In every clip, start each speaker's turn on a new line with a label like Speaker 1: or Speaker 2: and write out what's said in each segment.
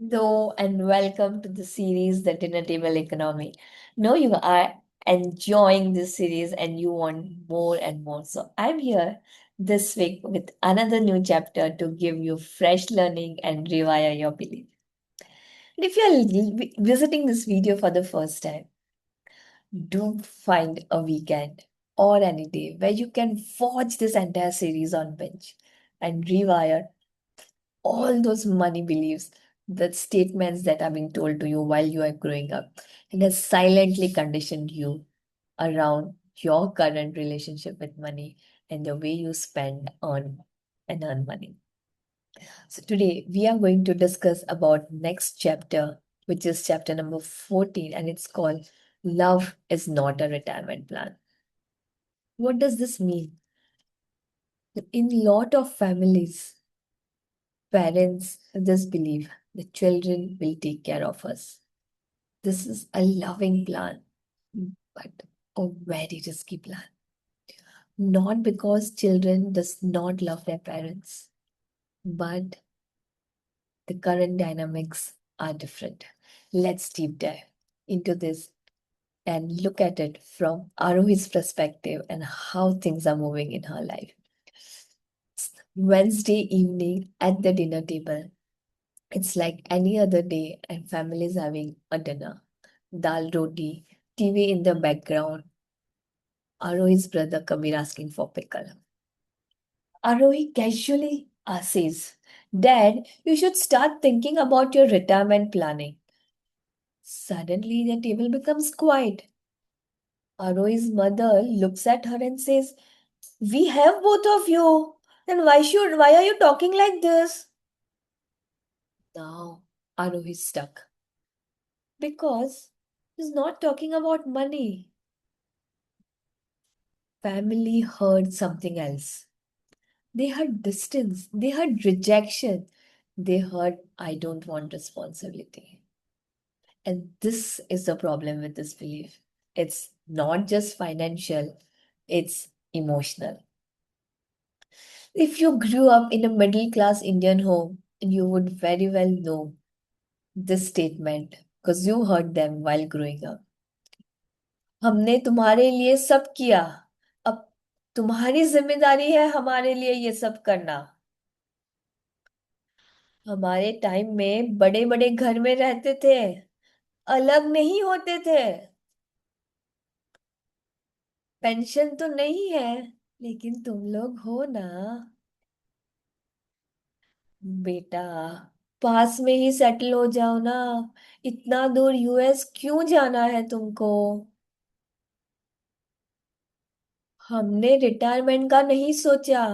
Speaker 1: Hello and welcome to the series The Dinner Table Economy. Know you are enjoying this series and you want more and more. So I'm here this week with another new chapter to give you fresh learning and rewire your belief. And if you're visiting this video for the first time, do find a weekend or any day where you can watch this entire series on binge and rewire all those money beliefs, the statements that are being told to you while you are growing up, and has silently conditioned you around your current relationship with money and the way you spend on and earn money. So today we are going to discuss about next chapter, which is chapter number 14, and it's called Love is Not a Retirement Plan. What does this mean? In lot of families, parents just believe the children will take care of us. This is a loving plan, but a very risky plan. Not because children does not love their parents, but the current dynamics are different. Let's deep dive into this and look at it from Aarohi's perspective and how things are moving in her life. Wednesday evening at the dinner table. It's like any other day, and families having a dinner. Dal roti, TV in the background, Aarohi's brother Kabir asking for pickle. Aarohi casually says, Dad, you should start thinking about your retirement planning. Suddenly, the table becomes quiet. Aarohi's mother looks at her and says, We have both of you. Then why are you talking like this? Now, Aarohi's stuck. Because he's not talking about money. Family heard something else. They heard distance, they heard rejection, they heard, I don't want responsibility. And this is the problem with this belief. It's not just financial, it's emotional. If you grew up in a middle class Indian home, you would very well know this statement because you heard them while growing up. हमने तुम्हारे लिए सब किया, अब तुम्हारी जिम्मेदारी है हमारे लिए ये सब करना. हमारे टाइम में बड़े बड़े घर में रहते थे, अलग नहीं होते थे. पेंशन तो नहीं है, लेकिन तुम लोग हो ना. बेटा, पास में ही सेटल हो जाओ ना. इतना दूर यूएस क्यों जाना है तुमको? हमने रिटायरमेंट का नहीं सोचा,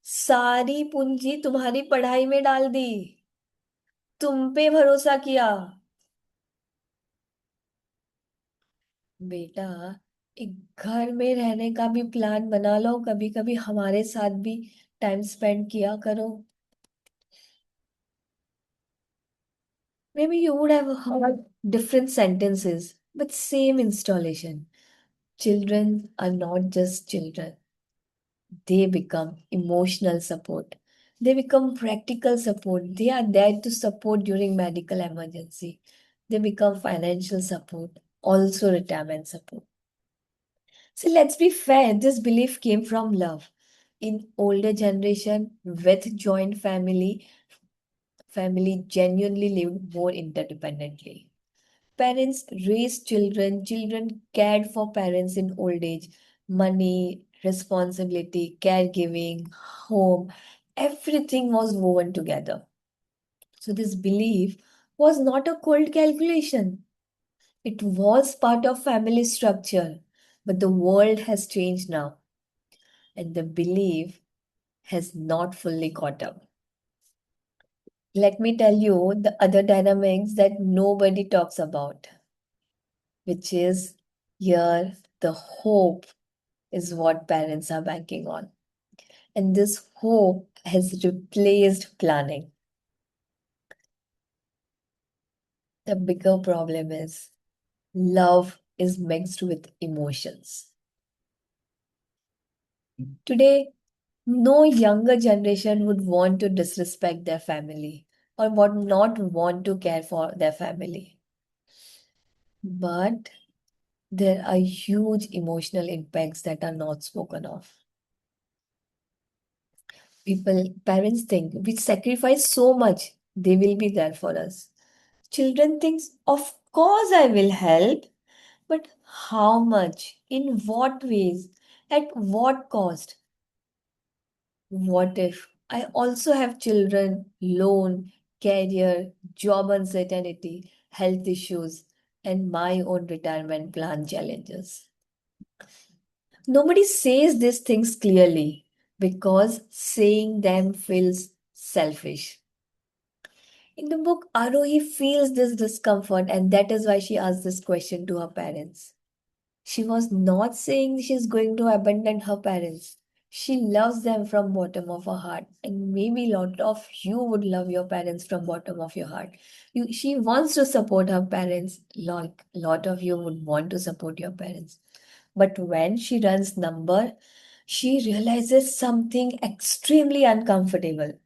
Speaker 1: सारी पूंजी तुम्हारी पढ़ाई में डाल दी, तुम पे भरोसा किया. बेटा, एक घर में रहने का भी प्लान बना लो, कभी कभी हमारे साथ भी टाइम स्पेंड किया करो. Maybe you would have heard different sentences, but same installation. Children are not just children. They become emotional support. They become practical support. They are there to support during medical emergency. They become financial support, also retirement support. So let's be fair, this belief came from love. In older generation with joint family genuinely lived more interdependently. Parents raised children, children cared for parents in old age. Money, responsibility, caregiving, home, everything was woven together. So this belief was not a cold calculation. It was part of family structure. But the world has changed now, and the belief has not fully caught up. Let me tell you the other dynamics that nobody talks about, which is here the hope is what parents are banking on. And this hope has replaced planning. The bigger problem is love is mixed with emotions. Today, no younger generation would want to disrespect their family. or would not want to care for their family. But there are huge emotional impacts that are not spoken of. Parents think we sacrifice so much, they will be there for us. Children thinks, of course I will help, but how much? In what ways? At what cost? What if I also have children, loan, career, job uncertainty, health issues, and my own retirement plan challenges? Nobody says these things clearly because saying them feels selfish. In the book, Aarohi feels this discomfort, and that is why she asked this question to her parents. She was not saying she's going to abandon her parents. She loves them from bottom of her heart, and maybe a lot of you would love your parents from bottom of your heart. She wants to support her parents. Lot of you would want to support your parents. But when she runs number, she realizes something extremely uncomfortable.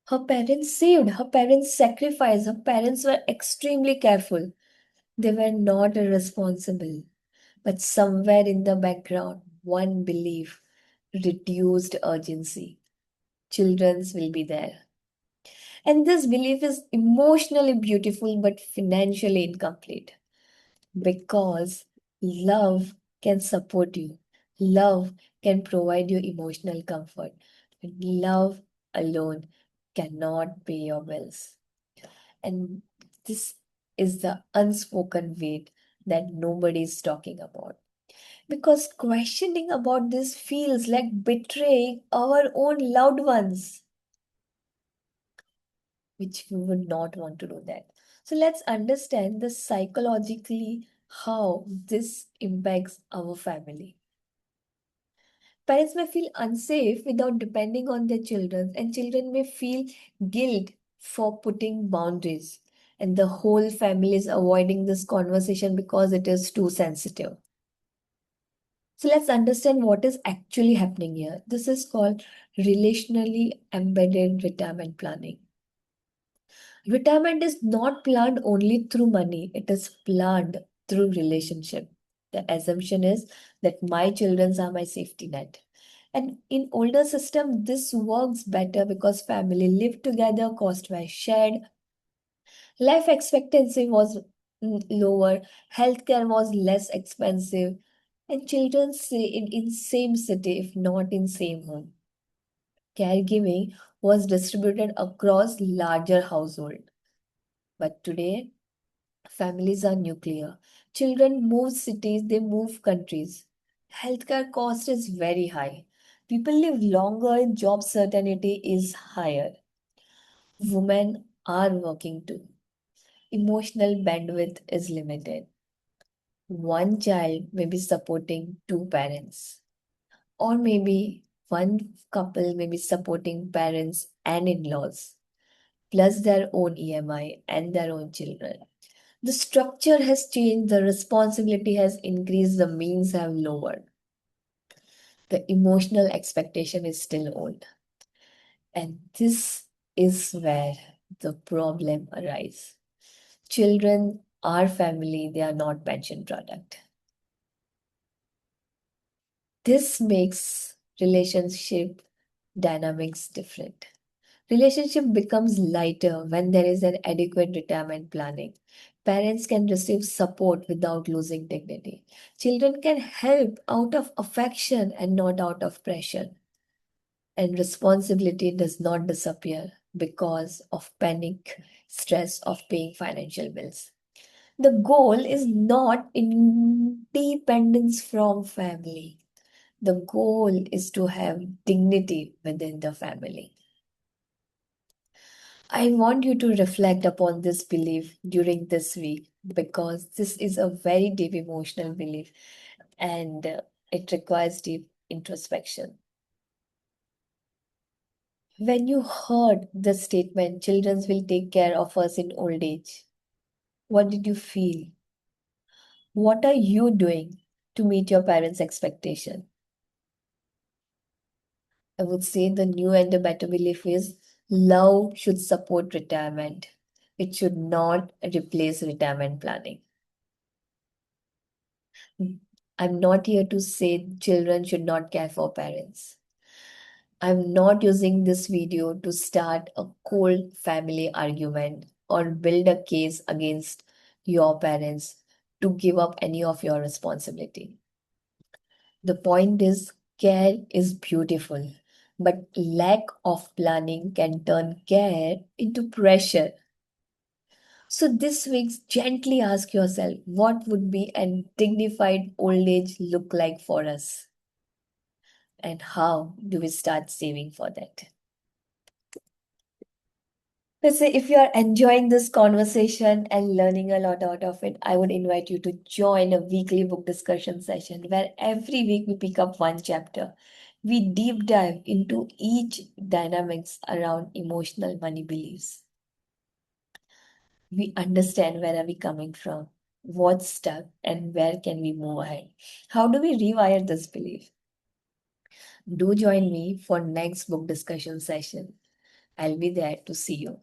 Speaker 1: Her parents saved, her parents sacrificed, her parents were extremely careful. They were not irresponsible. But somewhere in the background, one belief reduced urgency. Children's will be there. And this belief is emotionally beautiful but financially incomplete because love can support you, love can provide you emotional comfort. Love alone cannot pay your bills. And this is the unspoken weight that nobody is talking about. Because questioning about this feels like betraying our own loved ones, which we would not want to do that. So let's understand the psychologically how this impacts our family. Parents may feel unsafe without depending on their children, and children may feel guilt for putting boundaries. And the whole family is avoiding this conversation because it is too sensitive. So let's understand what is actually happening here. This is called relationally embedded retirement planning. Retirement is not planned only through money, it is planned through relationship. The assumption is that my children are my safety net. And in older system, this works better because family live together, cost were shared, life expectancy was lower, healthcare was less expensive, and children stay in same city if not in same home. Caregiving was distributed across larger household. But today, families are nuclear. Children move cities, they move countries. Healthcare cost is very high. People live longer, job certainty is higher. Women are working too. Emotional bandwidth is limited. One child may be supporting two parents, or maybe one couple may be supporting parents and in laws, plus their own EMI and their own children. The structure has changed, the responsibility has increased, the means have lowered. The emotional expectation is still old. And this is where the problem arises. Children are family, they are not pension product. This makes relationship dynamics different. Relationship becomes lighter when there is an adequate retirement planning. Parents can receive support without losing dignity. Children can help out of affection and not out of pressure. And responsibility does not disappear because of panic, stress of paying financial bills. The goal is not independence from family. The goal is to have dignity within the family. I want you to reflect upon this belief during this week because this is a very deep emotional belief and it requires deep introspection. When you heard the statement, children will take care of us in old age, what did you feel? What are you doing to meet your parents' expectation? I would say the new and the better belief is Love should support retirement. It should not replace retirement planning. I'm not here to say children should not care for parents. I'm not using this video to start a cold family argument or build a case against your parents to give up any of your responsibility. The point is, care is beautiful, but lack of planning can turn care into pressure. So, this week, gently ask yourself, what would be a dignified old age look like for us? And how do we start saving for that? Let's say if you are enjoying this conversation and learning a lot out of it, I would invite you to join a weekly book discussion session where every week we pick up one chapter. We deep dive into each dynamics around emotional money beliefs. We understand where are we coming from, what's stuck, and where can we move ahead. How do we rewire this belief? Do join me for next book discussion session. I'll be there to see you.